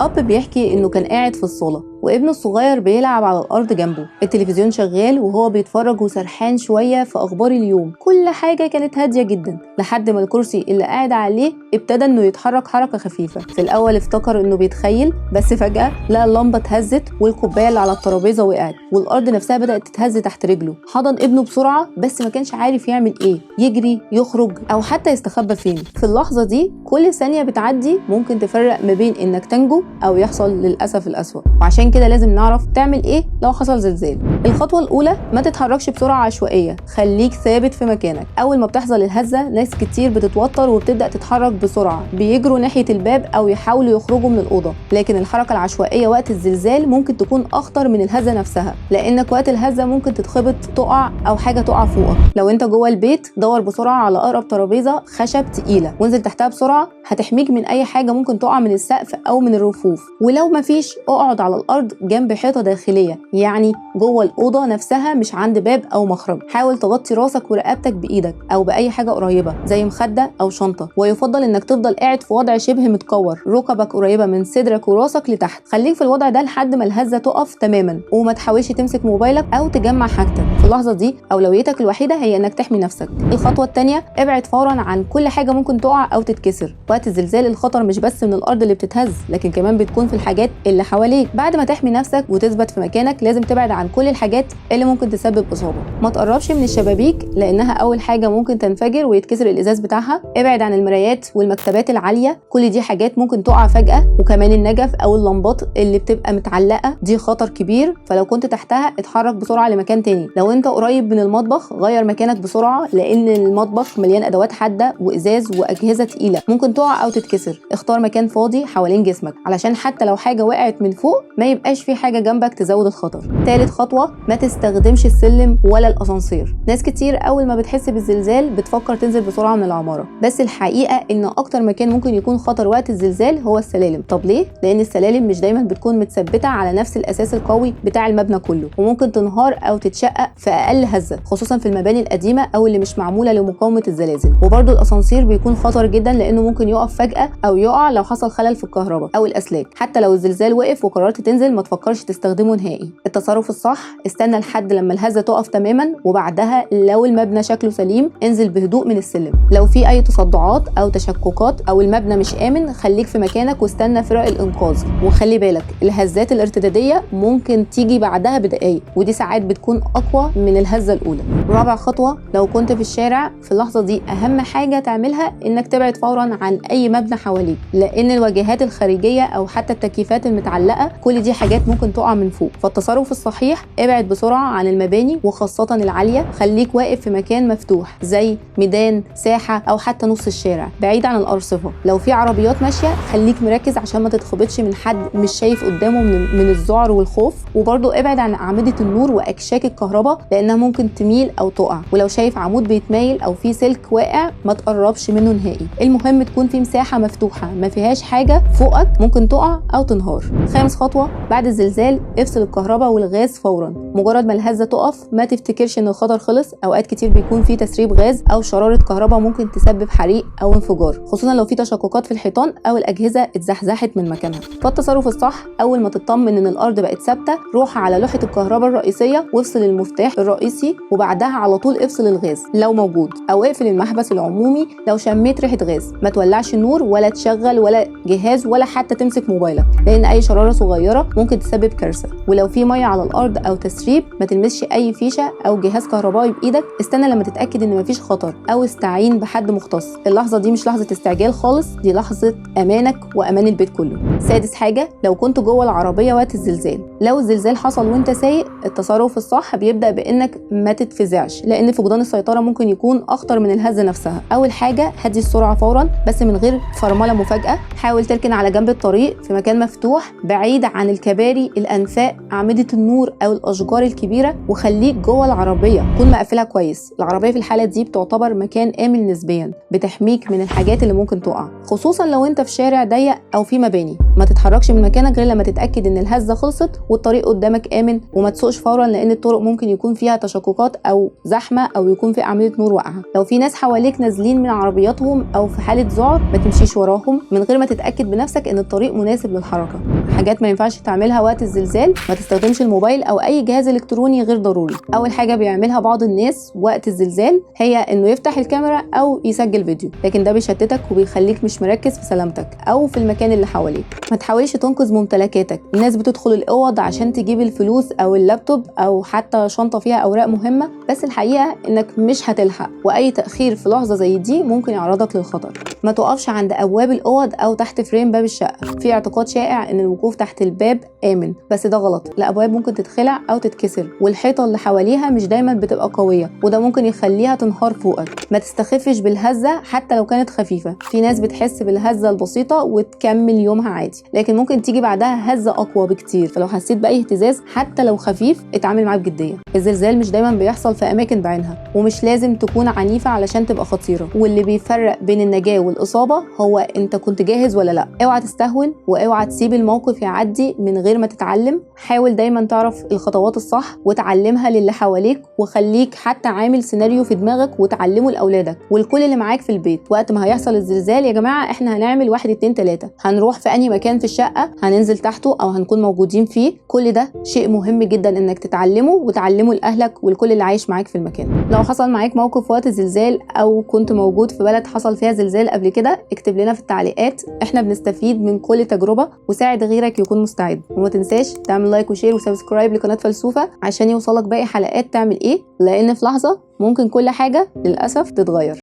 اب بيحكي انه كان قاعد في الصاله وابنه الصغير بيلعب على الارض جنبه، التلفزيون شغال وهو بيتفرج وسرحان شويه في اخبار اليوم. كل حاجه كانت هاديه جدا لحد ما الكرسي اللي قاعد عليه ابتدى انه يتحرك حركه خفيفه. في الاول افتكر انه بيتخيل، بس فجاه لقى اللمبه اتهزت والكوبايه اللي على الترابيزه وقعت والارض نفسها بدات تتهز تحت رجله. حضن ابنه بسرعه بس ما كانش عارف يعمل ايه، يجري، يخرج، او حتى يستخبى فين. في اللحظه دي كل ثانيه بتعدي ممكن تفرق ما بين انك تنجو او يحصل للاسف الاسوأ، وعشان كده لازم نعرف تعمل ايه لو حصل زلزال. الخطوه الاولى، ما تتحركش بسرعه عشوائيه، خليك ثابت في مكانك. اول ما بتحصل الهزه ناس كتير بتتوتر وبتبدا تتحرك بسرعه، بيجروا ناحيه الباب او يحاولوا يخرجوا من الاوضه. لكن الحركه العشوائيه وقت الزلزال ممكن تكون اخطر من الهزه نفسها، لانك وقت الهزه ممكن تتخبط، تقع، او حاجه تقع فوقك. لو انت جوه البيت دور بسرعه على اقرب ترابيزه خشب تقيله وانزل تحتها بسرعه، هتحميك من اي حاجه ممكن تقع من السقف او من الرفوف. ولو مفيش اقعد على الارض جنب حيطه داخليه، يعني جوه الاوضه نفسها مش عند باب او مخرج. حاول تغطي راسك ورقبتك بايدك او باي حاجه قريبه زي مخده او شنطه، ويفضل انك تفضل قاعد في وضع شبه متكور، ركبك قريبه من صدرك وراسك لتحت. خليك في الوضع ده لحد ما الهزه تقف تماما، وما تحاولش تمسك موبايلك او تجمع حاجتك. في اللحظه دي اولويتك الوحيده هي انك تحمي نفسك. الخطوه الثانيه، ابعد فورا عن كل حاجه ممكن تقع او تتكسر. وقت الزلزال الخطر مش بس من الارض اللي بتتهز، لكن كمان بتكون في الحاجات اللي حواليك. بعد ما تحمي نفسك وتثبت في مكانك لازم تبعد عن كل الحاجات اللي ممكن تسبب اصابه. ما تقربش من الشبابيك لانها اول حاجه ممكن تنفجر ويتكسر الازاز بتاعها. ابعد عن المرايات والمكتبات العاليه، كل دي حاجات ممكن تقع فجاه. وكمان النجف او اللمبات اللي بتبقى متعلقه دي خطر كبير، فلو كنت تحتها اتحرك بسرعه لمكان تاني. لو انت قريب من المطبخ غير مكانك بسرعه، لان المطبخ مليان ادوات حاده وازاز واجهزه تقيله ممكن تقع او تتكسر. اختار مكان فاضي حوالين جسمك علشان حتى لو حاجه وقعت من فوق ما يبقاش في حاجه جنبك تزود الخطر. ثالث خطوه، ما تستخدمش السلم ولا الاسانسير. ناس كتير اول ما بتحس بالزلزال بتفكر تنزل بسرعه من العماره، بس الحقيقه ان اكتر مكان ممكن يكون خطر وقت الزلزال هو السلالم. طب ليه؟ لان السلالم مش دايما بتكون متثبته على نفس الاساس القوي بتاع المبنى كله، وممكن تنهار او تتشقق في اقل هزه، خصوصا في المباني القديمه او اللي مش معموله لمقاومه الزلازل. وبرده الاسانسير بيكون خطر جدا لانه ممكن يقف فجاه او يقع لو حصل خلل في الكهرباء او الاسلاك. حتى لو الزلزال وقف وقررت تنزل ما تفكرش تستخدمه نهائي. التصرف الصح، استنى لحد لما الهزه تقف تماما، وبعدها لو المبنى شكله سليم انزل بهدوء من السلم. لو في اي تصدعات او تشككات او المبنى مش امن، خليك في مكانك واستنى فرق الانقاذ. وخلي بالك الهزات الارتداديه ممكن تيجي بعدها بدقايق، ودي ساعات بتكون اقوى من الهزه الاولى. رابع خطوه، لو كنت في الشارع في اللحظه دي اهم حاجه تعملها انك تبعد فورا عن اي مبنى حواليك، لان الواجهات الخارجيه او حتى التكييفات المتعلقه كل دي حاجات ممكن تقع من فوق. فالتصرف الصحيح، ابعد بسرعه عن المباني وخاصه العاليه. خليك واقف في مكان مفتوح زي ميدان، ساحه، او حتى نص الشارع بعيد عن الارصفه. لو في عربيات ماشيه خليك مركز عشان ما تتخبطش من حد مش شايف قدامه من الذعر والخوف. وبرده ابعد عن اعمده النور واكشاك الكهرباء لانها ممكن تميل او تقع. ولو شايف عمود بيتمايل او في سلك واقع ما تقربش منه نهائي. المهم تكون في مساحه مفتوحه ما فيهاش حاجه فوقك ممكن تقع او تنهار. خامس خطوه، بعد الزلزال افصل الكهرباء والغاز فورا. مجرد ما الهزه تقف ما تفتكرش ان الخطر خلص. اوقات كتير بيكون في تسريب غاز او شراره كهرباء ممكن تسبب حريق او انفجار، خصوصا لو في تشققات في الحيطان او الاجهزه اتزحزحت من مكانها. فالتصرف الصح، اول ما تطمن ان الارض بقت ثابته روح على لوحه الكهرباء الرئيسيه وافصل المفتاح الرئيسي، وبعدها على طول افصل الغاز لو موجود، او اقفل المحبس العمومي لو شميت ريحه غاز. ما تولعش النور ولا تشغل ولا جهاز ولا حتى تمسك موبايلك، لان اي شراره صغيره ممكن تسبب كارثه. ولو في ميه على الارض او تسريب ما تلمسش اي فيشه او جهاز كهربائي بايدك. استنى لما تتاكد ان مفيش خطر او استعين بحد مختص. اللحظه دي مش لحظه استعجال خالص، دي لحظه امانك وامان البيت كله. سادس حاجه، لو كنت جوه العربيه وقت الزلزال، لو الزلزال حصل وانت سايق التصرف الصح بيبدا بانك ما تتفزعش، لان فقدان السيطره ممكن يكون اخطر من الهزه نفسها. اول حاجه هدي السرعه فورا بس من غير فرمله مفاجاه. حاول تركن على جنب الطريق في مكان مفتوح بعيد عن الكباري، الانفاق، اعمده النور او الاشجار الكبيره. وخليك جوه العربيه، كون مقفلها كويس. العربيه في الحاله دي بتعتبر مكان امن نسبيا، بتحميك من الحاجات اللي ممكن تقع، خصوصا لو انت في شارع ضيق او في مباني. ما تتحركش من مكانك غير لما تتاكد ان الهزه خلصت والطريق قدامك امن، وما تسوقش فورا لان الطرق ممكن يكون فيها تشققات او زحمه او يكون في اعمده نور واقعه. لو في ناس حواليك نازلين من عربياتهم او في حاله ذعر ما تمشيش وراهم من غير ما تتاكد بنفسك ان الطريق مناسب للحركه. حاجات ما ينفعش تعملها وقت الزلزال: ما تستخدمش الموبايل او اي جهاز الكتروني غير ضروري. اول حاجه بيعملها بعض الناس وقت الزلزال هي انه يفتح الكاميرا او يسجل فيديو، لكن ده بيشتتك وبيخليك مش مركز في سلامتك او في المكان اللي حواليك. ما تحاولش تنقذ ممتلكاتك. الناس بتدخل الاوض عشان تجيب الفلوس او اللابتوب او حتى شنطه فيها اوراق مهمه، بس الحقيقه انك مش هتلحق، واي تاخير في لحظه زي دي ممكن يعرضك للخطر. ما تقفش عند ابواب الاوض او تحت فريم باب الشقه. في اعتقاد شائع ان الوقوف تحت الباب امن، بس ده غلط. الابواب ممكن تتخلع او تتكسر، والحيطه اللي حواليها مش دايما بتبقى قويه، وده ممكن يخليها تنهار فوقك. ما تستخفش بالهزه حتى لو كانت خفيفه. في ناس بتحس بالهزه البسيطه وتكمل يومها عادي، لكن ممكن تيجي بعدها هزه اقوى بكتير. فلو حسيت باي اهتزاز حتى لو خفيف اتعامل معاه بجديه. الزلزال مش دايما بيحصل في اماكن بعينها، ومش لازم تكون عنيفه علشان تبقى خطيره، واللي بيفرق بين النجاه والاصابه هو انت كنت جاهز ولا لا. اوعى تستهون واوعى تسيب الموقف يعدي من غير ما تتعلم. حاول دايما تعرف الخطوات الصح وتعلمها للي حواليك، وخليك حتى عامل سيناريو في دماغك وتعلمه لاولادك والكل اللي معاك في البيت. وقت ما هيحصل الزلزال يا جماعه احنا هنعمل 1 2 3، هنروح في اي مكان في الشقه، هننزل تحته او هنكون موجودين فيه. كل ده شيء مهم جدا انك تتعلمه وتعلمه لاهلك والكل اللي عايش معاك في المكان. لو حصل معاك موقف وقت الزلزال او كنت موجود في بلد حصل فيها زلزال قبل كده، اكتب لنا في التعليقات. احنا بنستفيد من كل تجربه، وساعد غيرك يكون مستعد. وما تنساش تعمل لايك وشير وسبسكرايب لقناه فلسوفه عشان يوصلك باقي حلقات. تعمل ايه؟ لان في لحظه ممكن كل حاجه للاسف تتغير.